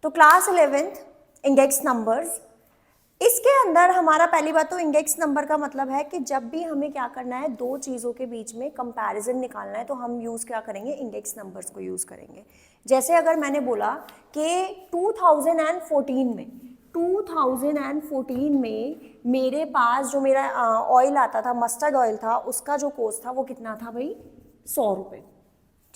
तो class 11th index numbers, इसके अंदर हमारा पहली बात तो इंडेक्स नंबर का मतलब है कि जब भी हमें क्या करना है, दो चीज़ों के बीच में कंपैरिजन निकालना है तो हम यूज़ क्या करेंगे, इंडेक्स नंबर्स को यूज़ करेंगे। जैसे अगर मैंने बोला कि 2014 में मेरे पास जो मेरा ऑयल आता था, मस्टर्ड ऑयल था, उसका जो कॉस्ट था वो कितना था भाई, 100 रुपये,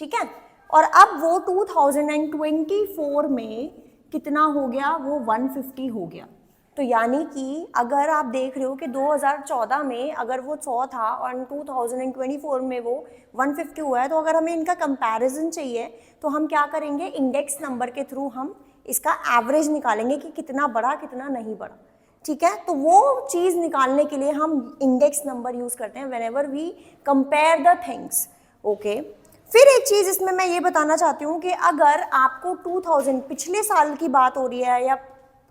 ठीक है। और अब वो 2024 में कितना हो गया, वो 150 हो गया। तो यानी कि अगर आप देख रहे हो कि 2014 में अगर वो 100 था और 2024 में वो 150 हुआ है, तो अगर हमें इनका कंपैरिजन चाहिए तो हम क्या करेंगे, इंडेक्स नंबर के थ्रू हम इसका एवरेज निकालेंगे कि कितना बढ़ा कितना नहीं बढ़ा, ठीक है। तो वो चीज़ निकालने के लिए हम इंडेक्स नंबर यूज़ करते हैं whenever we compare the things, okay. फिर एक चीज़ इसमें मैं ये बताना चाहती हूँ कि अगर आपको 2000 पिछले साल की बात हो रही है या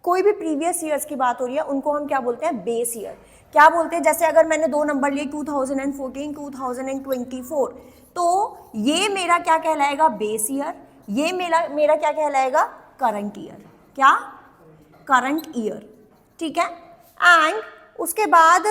कोई भी प्रीवियस ईयर्स की बात हो रही है, उनको हम क्या बोलते हैं, बेस ईयर। क्या बोलते हैं, जैसे अगर मैंने दो नंबर लिए 2014 2024, तो ये मेरा क्या कहलाएगा, बेस ईयर, ये मेरा क्या कहलाएगा, करंट ईयर, क्या, करंट ईयर, ठीक है। एंड उसके बाद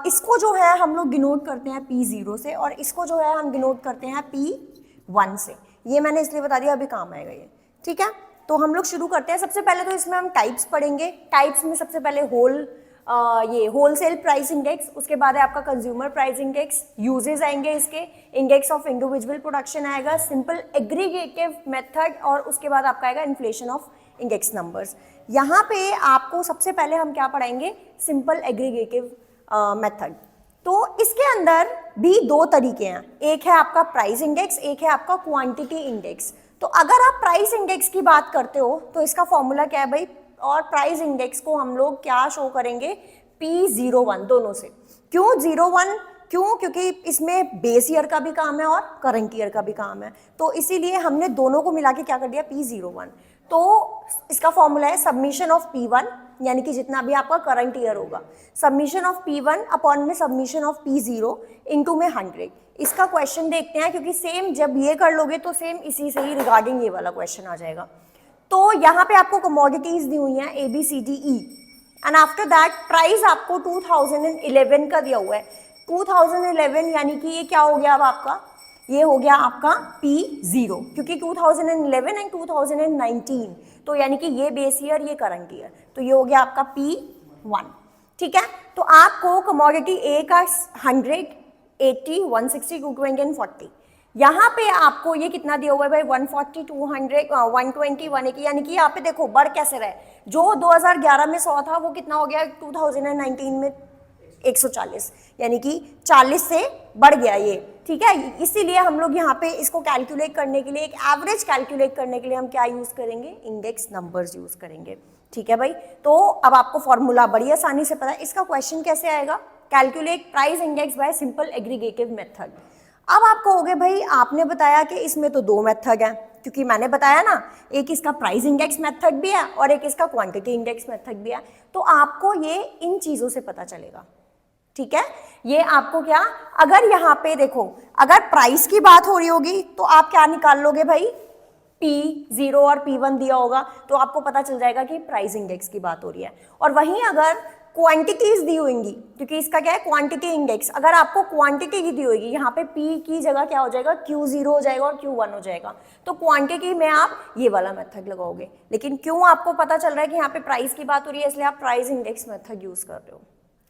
इसको जो है हम लोग डिनोट करते हैं P0 से, और इसको जो है हम डिनोट करते हैं P1 से। ये मैंने इसलिए बता दिया, अभी काम आएगा ये, ठीक है। तो हम लोग शुरू करते हैं। सबसे पहले तो इसमें हम टाइप्स पढ़ेंगे। टाइप्स में सबसे पहले ये होलसेल प्राइस इंडेक्स, उसके बाद है आपका कंज्यूमर प्राइस इंडेक्स, यूजेस आएंगे इसके, इंडेक्स ऑफ इंडिविजुअल प्रोडक्शन आएगा, सिंपल एग्रीगेटिव मेथड, और उसके बाद आपका आएगा इन्फ्लेशन ऑफ इंडेक्स नंबर्स। यहाँ पे आपको सबसे पहले हम क्या पढ़ाएंगे, सिंपल एग्रीगेटिव मेथड। तो इसके अंदर भी दो तरीके हैं, एक है आपका प्राइस इंडेक्स, एक है आपका क्वांटिटी इंडेक्स। तो अगर आप प्राइस इंडेक्स की बात करते हो तो इसका फॉर्मूला क्या है भाई, और प्राइस इंडेक्स को हम लोग क्या शो करेंगे, P01 दोनों से। क्यों 01, क्यों, क्योंकि इसमें बेस ईयर का भी काम है और करंट ईयर का भी काम है, तो इसीलिए हमने दोनों को मिला के क्या कर दिया, P01। तो इसका फॉर्मूला है सबमिशन ऑफ P1, यानी कि जितना भी आपका करंट ईयर होगा, सबमिशन ऑफ P1 अपॉन में सबमिशन ऑफ P0 इनटू में 100। इसका क्वेश्चन देखते हैं, क्योंकि सेम जब ये कर लोगे तो सेम इसी से ही रिगार्डिंग ये वाला क्वेश्चन आ जाएगा। तो यहाँ पे आपको कमोडिटीज दी हुई हैं ABCDE, and after that price आपको 2011 का दिया हुआ है। 2011 यानी कि ये क्या हो गया, अब आपका ये हो गया आपका P0, क्योंकि 2011 एंड 2019, तो यानी कि ये बेस ईयर, ये करंट ईयर, तो ये हो गया आपका P1, ठीक है। तो आपको कमोडिटी ए का 100, 80, 160, 220 एंड 40, यहाँ पे आपको ये कितना दिया हुआ है भाई, 140, 200, 120, 180, यानी कि यहाँ पे देखो बढ़ कैसे रहे, जो 2011 में 100 था वो कितना हो गया 2019 में 140, यानी कि 40 से बढ़ गया ये, ठीक है। इसीलिए हम लोग यहाँ पे इसको कैलकुलेट करने के लिए, एक एवरेज कैलकुलेट करने के लिए हम क्या यूज करेंगे, इंडेक्स नंबर्स यूज करेंगे, ठीक है भाई। तो अब आपको फॉर्मूला बड़ी आसानी से पता है। इसका क्वेश्चन कैसे आएगा, calculate price index bye simple aggregative method. अब आप कहोगे भाई आपने बताया कि इसमें तो दो मेथड हैं, क्योंकि मैंने बताया ना, एक इसका प्राइस इंडेक्स मेथड भी है और एक इसका क्वांटिटी इंडेक्स मेथड भी है, तो आपको ये इन चीजों से पता चलेगा, ठीक है। ये आपको क्या, अगर यहाँ पे देखो, अगर प्राइस की बात हो रही होगी तो आप क्या निकाल लोगे भाई, P0 और P1 दिया होगा तो आपको पता चल जाएगा कि प्राइस इंडेक्स की बात हो रही है। और वहीं अगर क्वांटिटीज दी होंगी, क्योंकि इसका क्या है क्वांटिटी इंडेक्स, अगर आपको क्वांटिटी की दी होगी, यहाँ पे P की जगह क्या हो जाएगा, Q0 हो जाएगा और Q1 हो जाएगा, तो क्वांटिटी में आप ये वाला मेथड लगाओगे। लेकिन क्यों आपको पता चल रहा है कि यहाँ पे प्राइस की बात हो रही है, इसलिए आप प्राइस इंडेक्स मेथड यूज कर रहे हो।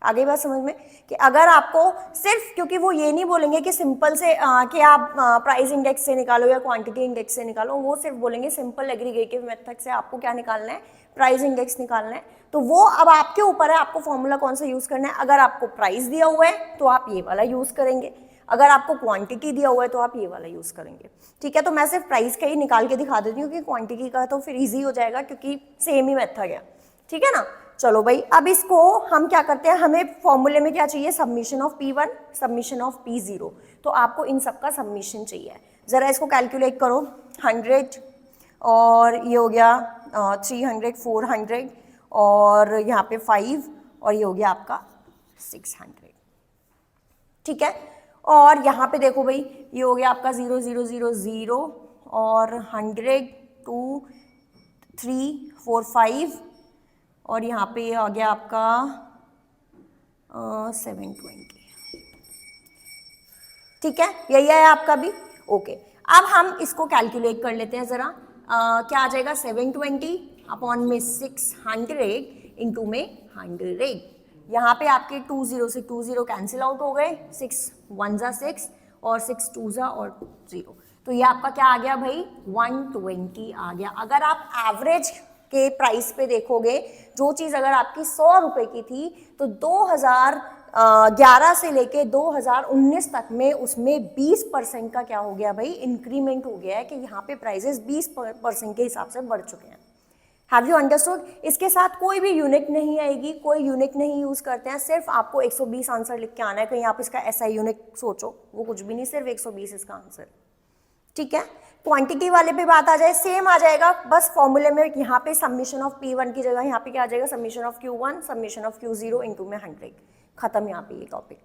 आगे बात समझ में, कि अगर आपको सिर्फ, क्योंकि वो ये नहीं बोलेंगे कि सिंपल से कि आप प्राइस इंडेक्स से निकालो या क्वांटिटी इंडेक्स से निकालो, वो सिर्फ बोलेंगे सिंपल एग्रीगेटिव मेथड से आपको क्या निकालना है, प्राइस इंडेक्स निकालना है। तो वो अब आपके ऊपर है, आपको फॉर्मूला कौन सा यूज करना है। अगर आपको प्राइस दिया हुआ है तो आप ये वाला यूज करेंगे, अगर आपको क्वांटिटी दिया हुआ है तो आप ये वाला यूज करेंगे, ठीक है। तो मैं सिर्फ प्राइस का ही निकाल के दिखा देती हूँ, कि क्वांटिटी का तो फिर ईजी हो जाएगा, क्योंकि सेम ही मेथड है, ठीक है ना। चलो भाई, अब इसको हम क्या करते हैं, हमें फॉर्मूले में क्या चाहिए, submission of P1, submission of P0, तो आपको इन सब का सबमिशन चाहिए। जरा इसको कैलकुलेट करो, 100 और ये हो गया 300, 400 और यहाँ पे 5 और ये हो गया आपका 600, ठीक है। और यहाँ पे देखो भाई, ये हो गया आपका 0, 0, 0, 0 और 100, 2, 3 4 5 और यहाँ पे आ गया आपका 720। ठीक है, यही है आपका भी। ओके, अब हम इसको कैलकुलेट कर लेते हैं जरा। क्या आ जाएगा 720 अपॉन में 600 इंटू में 100। यहाँ पे आपके 20 से 20 कैंसिल आउट हो गए, 6 1 जा 6 और 6 2 जा और 0। तो ये आपका क्या आ गया भाई 120 आ गया। अगर आप एवरेज के प्राइस पे देखोगे, जो चीज़ अगर आपकी 100 रुपए की थी तो 2011 से लेके 2019 तक में उसमें 20% का क्या हो गया भाई इंक्रीमेंट हो गया है कि यहाँ पे प्राइसेस 20% के हिसाब से बढ़ चुके हैं। Have you understood? इसके साथ कोई भी यूनिट नहीं आएगी, कोई यूनिट नहीं यूज करते हैं, सिर्फ आपको 120 आंसर लिख के आना है। कहीं आप इसका ऐसा यूनिट सोचो, वो कुछ भी नहीं, सिर्फ 120 इसका आंसर। ठीक है, क्वांटिटी वाले पे बात आ जाए, सेम आ जाएगा, बस फॉर्मूले में यहाँ पे समीशन ऑफ P1 की जगह यहाँ पे क्या आ जाएगा summation of Q1 summation of Q0 into में 100। खत्म यहाँ पे ये टॉपिक।